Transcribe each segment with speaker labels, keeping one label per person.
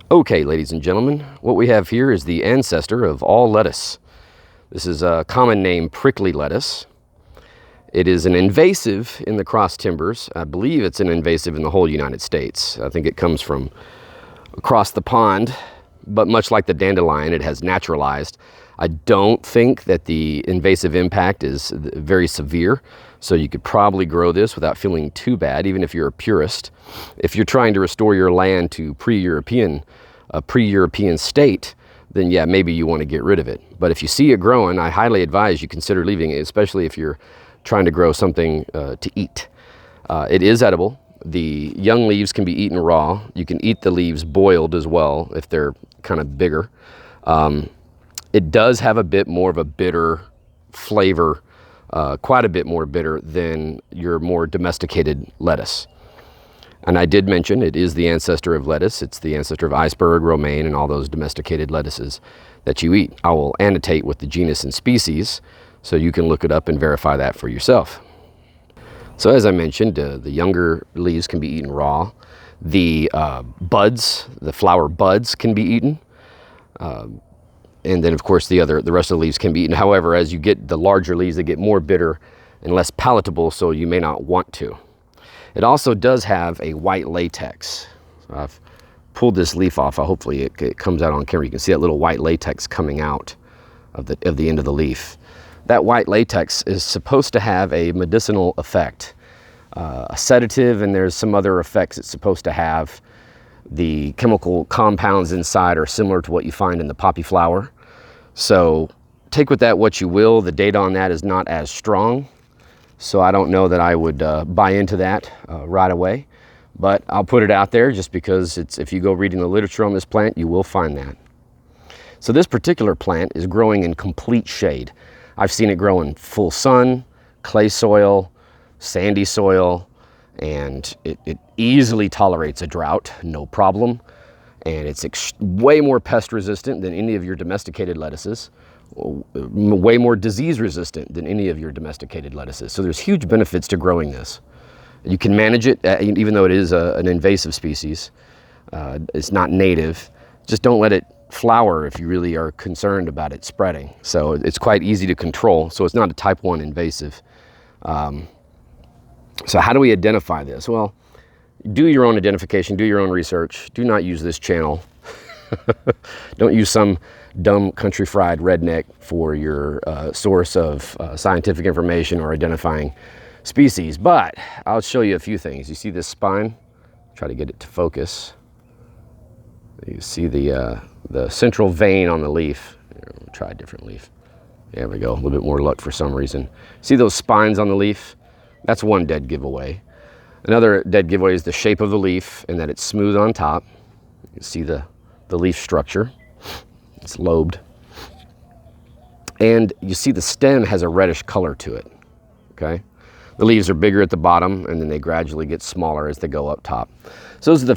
Speaker 1: Okay, ladies and gentlemen, what we have here is the ancestor of all lettuce. This is a common name, prickly lettuce. It is an invasive in the cross timbers. I believe it's an invasive in the whole United States. I think it comes from across the pond, but much like the dandelion, it has naturalized. I don't think that the invasive impact is very severe, so you could probably grow this without feeling too bad, even if you're a purist. If you're trying to restore your land to pre-European state, then yeah, maybe you want to get rid of it. But if you see it growing, I highly advise you consider leaving it, especially if you're trying to grow something to eat. It is edible. The young leaves can be eaten raw. You can eat the leaves boiled as well if they're kind of bigger. It does have a bit more of a bitter flavor, quite a bit more bitter than your more domesticated lettuce. And I did mention it is the ancestor of lettuce. It's the ancestor of iceberg, romaine, and all those domesticated lettuces that you eat. I will annotate with the genus and species so you can look it up and verify that for yourself. So as I mentioned, the younger leaves can be eaten raw. The buds, the flower buds can be eaten. And then of course the rest of the leaves can be eaten. However, as you get the larger leaves, they get more bitter and less palatable, so you may not want to. It also does have a white latex. So I've pulled this leaf off. Hopefully it comes out on camera. You can see that little white latex coming out of the end of the leaf. That white latex is supposed to have a medicinal effect, a sedative, and there's some other effects it's supposed to have. The chemical compounds inside are similar to what you find in the poppy flower. So take with that what you will. The data on that is not as strong, so I don't know that I would buy into that right away. But I'll put it out there just because if you go reading the literature on this plant, you will find that. So this particular plant is growing in complete shade. I've seen it grow in full sun, clay soil, sandy soil, and it easily tolerates a drought, no problem. And it's way more pest resistant than any of your domesticated lettuces, way more disease resistant than any of your domesticated lettuces. So there's huge benefits to growing this. You can manage it, even though it is an invasive species. It's not native. Just don't let it flower if you really are concerned about it spreading. So it's quite easy to control. So it's not a type 1 invasive. So how do we identify this? Well, do your own identification, do your own research. Do not use this channel. Don't use some dumb country fried redneck for your source of scientific information or identifying species. But I'll show you a few things. You see this spine? Try to get it to focus. You see the central vein on the leaf. Here, we'll try a different leaf. There we go, a little bit more luck for some reason. See those spines on the leaf? That's one dead giveaway. Another dead giveaway is the shape of the leaf and that it's smooth on top. You can see the leaf structure. It's lobed. And you see the stem has a reddish color to it, okay? The leaves are bigger at the bottom and then they gradually get smaller as they go up top. So those are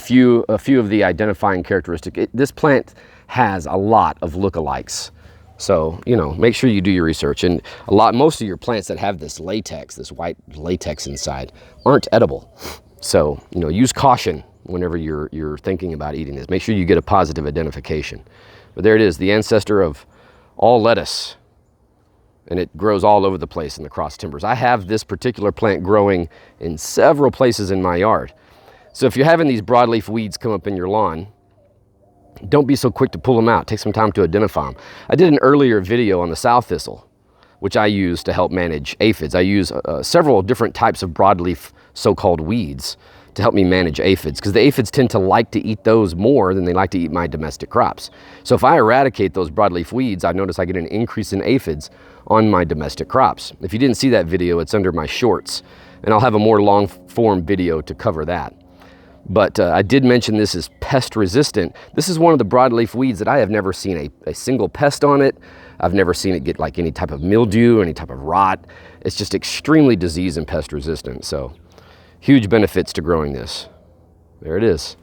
Speaker 1: a few of the identifying characteristics. This plant has a lot of lookalikes. So, you know, make sure you do your research. And most of your plants that have this latex, this white latex inside, aren't edible. So, you know, use caution whenever you're thinking about eating this. Make sure you get a positive identification. But there it is, the ancestor of all lettuce. And it grows all over the place in the cross timbers. I have this particular plant growing in several places in my yard. So if you're having these broadleaf weeds come up in your lawn, don't be so quick to pull them out. Take some time to identify them. I did an earlier video on the sow thistle, which I use to help manage aphids. I use several different types of broadleaf so-called weeds to help me manage aphids, because the aphids tend to like to eat those more than they like to eat my domestic crops. So if I eradicate those broadleaf weeds, I notice I get an increase in aphids on my domestic crops. If you didn't see that video, it's under my shorts, and I'll have a more long-form video to cover that. But I did mention this is pest resistant. This is one of the broadleaf weeds that I have never seen a single pest on it. I've never seen it get like any type of mildew, any type of rot. It's just extremely disease and pest resistant. So huge benefits to growing this. There it is,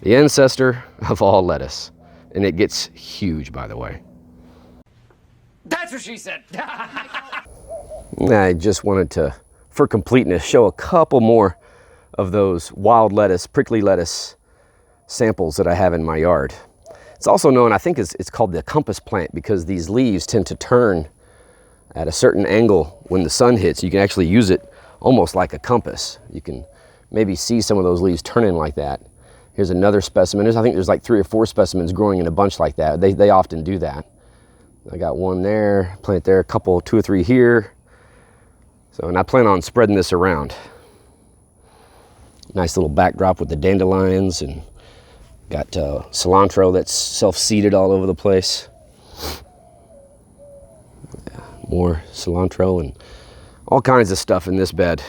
Speaker 1: the ancestor of all lettuce. And it gets huge, by the way.
Speaker 2: That's what she said.
Speaker 1: I just wanted to, for completeness, show a couple more of those wild lettuce, prickly lettuce samples that I have in my yard. It's also known, I think it's called the compass plant, because these leaves tend to turn at a certain angle when the sun hits. You can actually use it almost like a compass. You can maybe see some of those leaves turning like that. Here's another specimen. I think there's like 3 or 4 specimens growing in a bunch like that. They often do that. I got one there, plant there, a couple, 2 or 3 here. So, and I plan on spreading this around. Nice little backdrop with the dandelions, and got cilantro that's self-seeded all over the place. Yeah, more cilantro and all kinds of stuff in this bed.